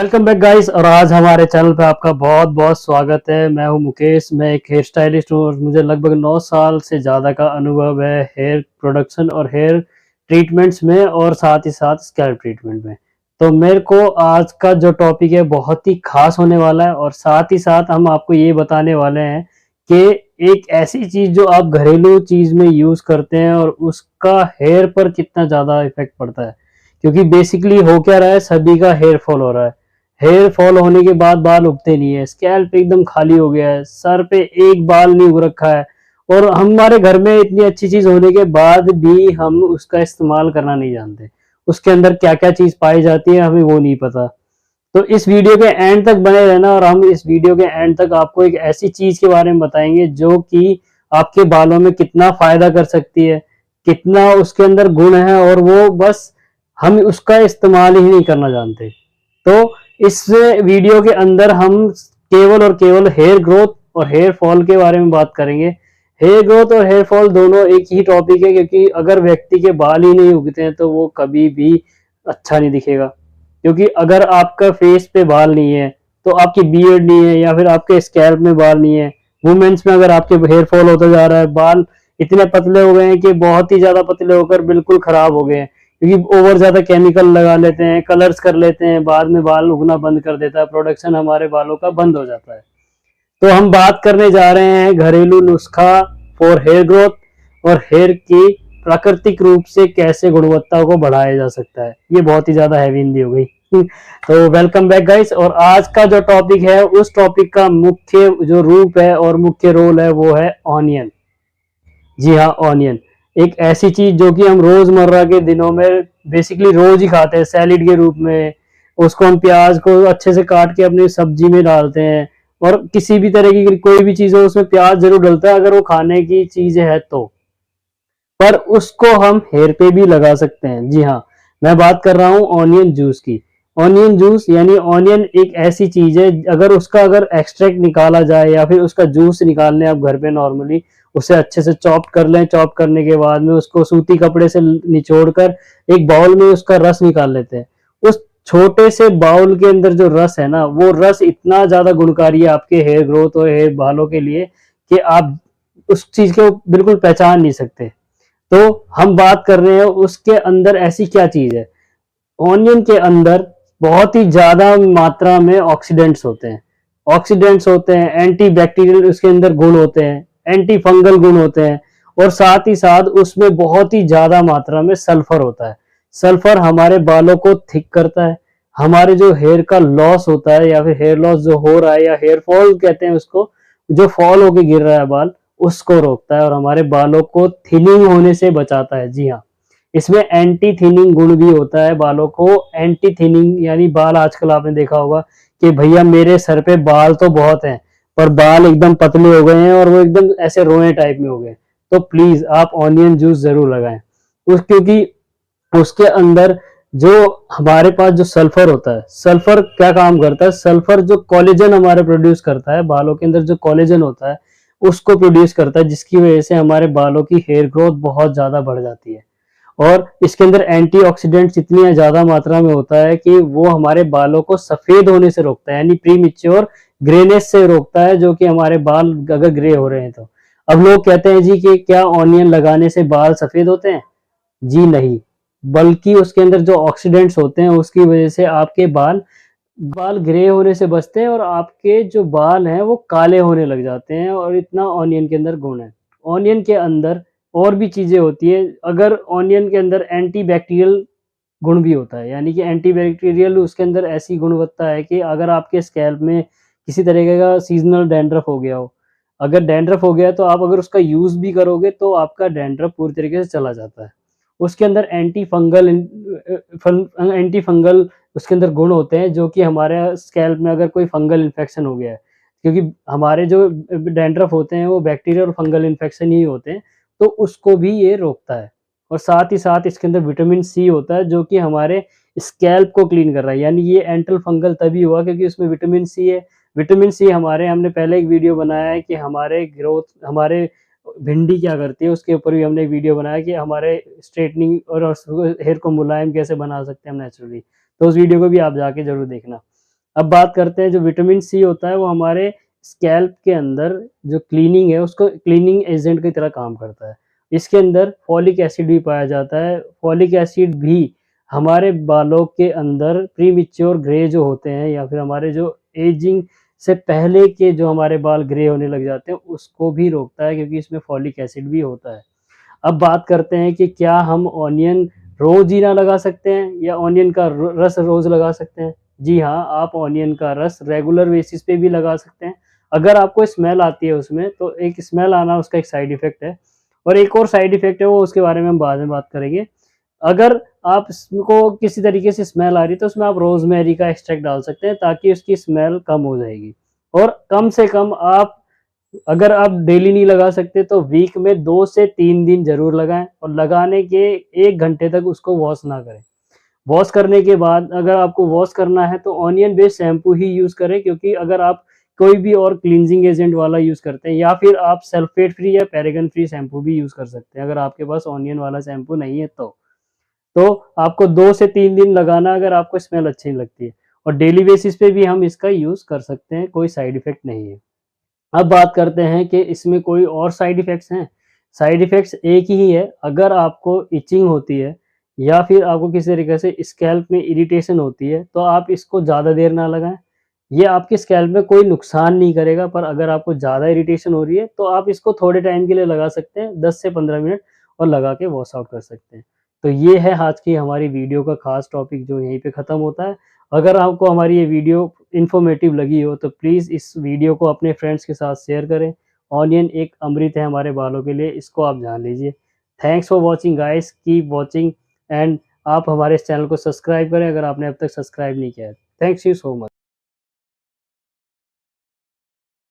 Welcome back guys. और आज हमारे चैनल पे आपका बहुत बहुत स्वागत है। मैं हूं मुकेश, मैं एक हेयर स्टाइलिस्ट हूं और मुझे लगभग 9 साल से ज़्यादा का अनुभव है हेयर प्रोडक्शन और हेयर ट्रीटमेंट्स में और साथ ही साथ स्कैल्प ट्रीटमेंट में। तो मेरे को आज का जो टॉपिक है बहुत ही खास होने वाला है और साथ ही साथ हम आपको ये बताने वाले हैं कि एक ऐसी चीज़ जो आप घरेलू चीज़ में यूज़ करते हैं और उसका हेयर पर कितना ज़्यादा इफेक्ट पड़ता है। क्योंकि बेसिकली हो क्या रहा है, सभी का हेयर फॉल हो रहा है। हेयर फॉल होने के बाद बाल उगते नहीं है, स्कैल्प एकदम खाली हो गया है, सर पे एक बाल नहीं उग रखा है और हमारे घर में इतनी अच्छी चीज होने के बाद भी हम उसका इस्तेमाल करना नहीं जानते। उसके अंदर क्या क्या चीज पाई जाती है हमें वो नहीं पता। तो इस वीडियो के एंड तक बने रहना और हम इस वीडियो के एंड तक आपको एक ऐसी चीज के बारे में बताएंगे जो कि आपके बालों में कितना फायदा कर सकती है, कितना उसके अंदर गुण है और वो बस हम उसका इस्तेमाल ही नहीं करना जानते। तो इस वीडियो के अंदर हम केवल और केवल हेयर ग्रोथ और हेयर फॉल के बारे में बात करेंगे। हेयर ग्रोथ और हेयर फॉल दोनों एक ही टॉपिक है, क्योंकि अगर व्यक्ति के बाल ही नहीं उगते हैं तो वो कभी भी अच्छा नहीं दिखेगा। क्योंकि अगर आपका फेस पे बाल नहीं है तो आपकी बियर्ड नहीं है या फिर आपके स्कैल्प में बाल नहीं है, वुमेन्स में अगर आपके हेयर फॉल होता जा रहा है, बाल इतने पतले हो गए हैं कि बहुत ही ज्यादा पतले होकर बिल्कुल खराब हो गए हैं, क्योंकि ओवर ज्यादा केमिकल लगा लेते हैं, कलर्स कर लेते हैं, बाद में बाल उगना बंद कर देता है, प्रोडक्शन हमारे बालों का बंद हो जाता है। तो हम बात करने जा रहे हैं घरेलू नुस्खा फॉर हेयर ग्रोथ और हेयर की प्राकृतिक रूप से कैसे गुणवत्ता को बढ़ाया जा सकता है। ये बहुत ही ज्यादा हैवी हिंदी हो गई। तो वेलकम बैक गाइस। और आज का जो टॉपिक है उस टॉपिक का मुख्य जो रूप है और मुख्य रोल है वो है ऑनियन। जी हाँ, ऑनियन एक ऐसी चीज जो कि हम रोजमर्रा के दिनों में बेसिकली रोज ही खाते हैं सैलिड के रूप में। उसको हम प्याज को अच्छे से काट के अपनी सब्जी में डालते हैं और किसी भी तरह की कोई भी चीज हो उसमें प्याज जरूर डलता है अगर वो खाने की चीज है तो। पर उसको हम हेयर पे भी लगा सकते हैं। जी हाँ, मैं बात कर रहा हूँ ऑनियन जूस की। ऑनियन जूस यानी ऑनियन एक ऐसी चीज है, अगर एक्सट्रैक्ट निकाला जाए या फिर उसका जूस निकालने आप घर पे नॉर्मली उसे अच्छे से चॉप कर लें। चॉप करने के बाद में उसको सूती कपड़े से निचोड़ कर एक बाउल में उसका रस निकाल लेते हैं। उस छोटे से बाउल के अंदर जो रस है ना, वो रस इतना ज्यादा गुणकारी है आपके हेयर ग्रोथ और हेयर बालों के लिए कि आप उस चीज को बिल्कुल पहचान नहीं सकते। तो हम बात कर रहे हैं उसके अंदर ऐसी क्या चीज है। ऑनियन के अंदर बहुत ही ज्यादा मात्रा में ऑक्सीडेंट्स होते हैं। ऑक्सीडेंट्स होते हैं, एंटी बैक्टीरियल उसके अंदर गुण होते हैं, एंटी फंगल गुण होते हैं और साथ ही साथ उसमें बहुत ही ज्यादा मात्रा में सल्फर होता है। सल्फर हमारे बालों को थिक करता है। हमारे जो हेयर का लॉस होता है या फिर हेयर लॉस जो हो रहा है या हेयर फॉल कहते हैं उसको, जो फॉल होके गिर रहा है बाल, उसको रोकता है और हमारे बालों को थिनिंग होने से बचाता है। जी हाँ, इसमें एंटी थिनिंग गुण भी होता है। बालों को एंटी थिनिंग यानी बाल आजकल आपने देखा होगा कि भैया मेरे सर पे बाल तो बहुत हैं पर बाल एकदम पतले हो गए हैं और वो एकदम ऐसे रोए टाइप में हो गए। तो प्लीज आप ऑनियन जूस जरूर लगाएं उस, क्योंकि उसके अंदर जो हमारे पास जो सल्फर होता है, सल्फर क्या काम करता है, सल्फर जो कोलेजन हमारे प्रोड्यूस करता है, बालों के अंदर जो कोलेजन होता है उसको प्रोड्यूस करता है, जिसकी वजह से हमारे बालों की हेयर ग्रोथ बहुत ज्यादा बढ़ जाती है। और इसके अंदर एंटीऑक्सीडेंट्स इतनी ज्यादा मात्रा में होता है कि वो हमारे बालों को सफेद होने से रोकता है, यानी प्रीमेच्योर ग्रेनेस से रोकता है, जो कि हमारे बाल अगर ग्रे हो रहे हैं तो। अब लोग कहते हैं जी कि क्या ऑनियन लगाने से बाल सफेद होते हैं? जी नहीं, बल्कि उसके अंदर जो ऑक्सीडेंट्स होते हैं उसकी वजह से आपके बाल बाल ग्रे होने से बचते हैं और आपके जो बाल हैं वो काले होने लग जाते हैं। और इतना ऑनियन के अंदर गुण है। ऑनियन के अंदर और भी चीजें होती है। अगर ऑनियन के अंदर एंटी बैक्टीरियल गुण भी होता है, यानी कि एंटी बैक्टीरियल उसके अंदर ऐसी गुणवत्ता है कि अगर आपके स्कैल्प में किसी तरीके का सीजनल डैंड्रफ हो गया हो, अगर डैंड्रफ हो गया तो आप अगर उसका यूज भी करोगे तो आपका डैंड्रफ पूरी तरीके से चला जाता है। उसके अंदर एंटी फंगल उसके अंदर गुण होते हैं, जो कि हमारे स्कैल्प में अगर कोई फंगल इन्फेक्शन हो गया है, क्योंकि हमारे जो डैंड्रफ होते हैं वो बैक्टीरिया और फंगल इन्फेक्शन ही होते हैं, तो उसको भी ये रोकता है। और साथ ही साथ इसके अंदर विटामिन सी होता है जो कि हमारे स्कैल्प को क्लीन कर रहा है। यानी ये एंटल फंगल तभी हुआ क्योंकि उसमें विटामिन सी है। विटामिन सी हमने पहले एक वीडियो बनाया है कि हमारे ग्रोथ, हमारे भिंडी क्या करती है, उसके ऊपर भी हमने एक वीडियो बनाया कि हमारे स्ट्रेटनिंग और हेयर को मुलायम कैसे बना सकते हैं हम नेचुरली। तो उस वीडियो को भी आप जाके जरूर देखना। अब बात करते हैं, जो विटामिन सी होता है वो हमारे स्कैल्प के अंदर जो क्लीनिंग है उसको क्लीनिंग एजेंट की तरह काम करता है। इसके अंदर फॉलिक एसिड भी पाया जाता है। फॉलिक एसिड भी हमारे बालों के अंदर प्रीमैच्योर ग्रे जो होते हैं या फिर हमारे जो एजिंग से पहले के जो हमारे बाल ग्रे होने लग जाते हैं उसको भी रोकता है, क्योंकि इसमें फॉलिक एसिड भी होता है। अब बात करते हैं कि क्या हम ऑनियन रोज ही ना लगा सकते हैं या ऑनियन का रस रोज लगा सकते हैं? जी हाँ, आप ऑनियन का रस रेगुलर बेसिस पे भी लगा सकते हैं। अगर आपको स्मेल आती है उसमें, तो एक स्मेल आना उसका एक साइड इफेक्ट है, और एक और साइड इफेक्ट है वो उसके बारे में हम बाद में बात करेंगे। अगर आप इसको किसी तरीके से स्मेल आ रही है तो उसमें आप रोजमेरी का एक्सट्रैक्ट डाल सकते हैं, ताकि उसकी स्मेल कम हो जाएगी। और कम से कम आप, अगर आप डेली नहीं लगा सकते तो वीक में 2 से 3 दिन ज़रूर लगाएँ, और लगाने के 1 घंटे तक उसको वॉश ना करें। वॉश करने के बाद अगर आपको वॉश करना है तो ऑनियन बेस्ड शैम्पू ही यूज़ करें, क्योंकि अगर आप कोई भी और क्लींजिंग एजेंट वाला यूज़ करते हैं या फिर आप सल्फेट फ्री या पैरागन फ्री शैम्पू भी यूज़ कर सकते हैं, अगर आपके पास ऑनियन वाला शैम्पू नहीं है तो। तो आपको 2 से 3 दिन लगाना अगर आपको स्मेल अच्छी नहीं लगती है, और डेली बेसिस पे भी हम इसका यूज़ कर सकते हैं, कोई साइड इफ़ेक्ट नहीं है। अब बात करते हैं कि इसमें कोई और साइड इफ़ेक्ट्स हैं। साइड इफ़ेक्ट्स एक ही है, अगर आपको इचिंग होती है या फिर आपको किसी तरीके से स्कैल्प में इरिटेशन होती है, तो आप इसको ज़्यादा देर ना लगाएँ। ये आपके स्कैल्प में कोई नुकसान नहीं करेगा, पर अगर आपको ज़्यादा इरिटेशन हो रही है, तो आप इसको थोड़े टाइम के लिए लगा सकते हैं, 10 से 15 मिनट, और लगा के वॉश आउट कर सकते हैं। तो ये है आज की हमारी वीडियो का ख़ास टॉपिक, जो यहीं पे ख़त्म होता है। अगर आपको हमारी ये वीडियो इन्फॉर्मेटिव लगी हो तो प्लीज़ इस वीडियो को अपने फ्रेंड्स के साथ शेयर करें। ऑनियन एक अमृत है हमारे बालों के लिए, इसको आप जान लीजिए। Thanks for watching guys, keep watching, and आप हमारे इस चैनल को सब्सक्राइब करें अगर आपने अब तक सब्सक्राइब नहीं किया है। Thanks you so much.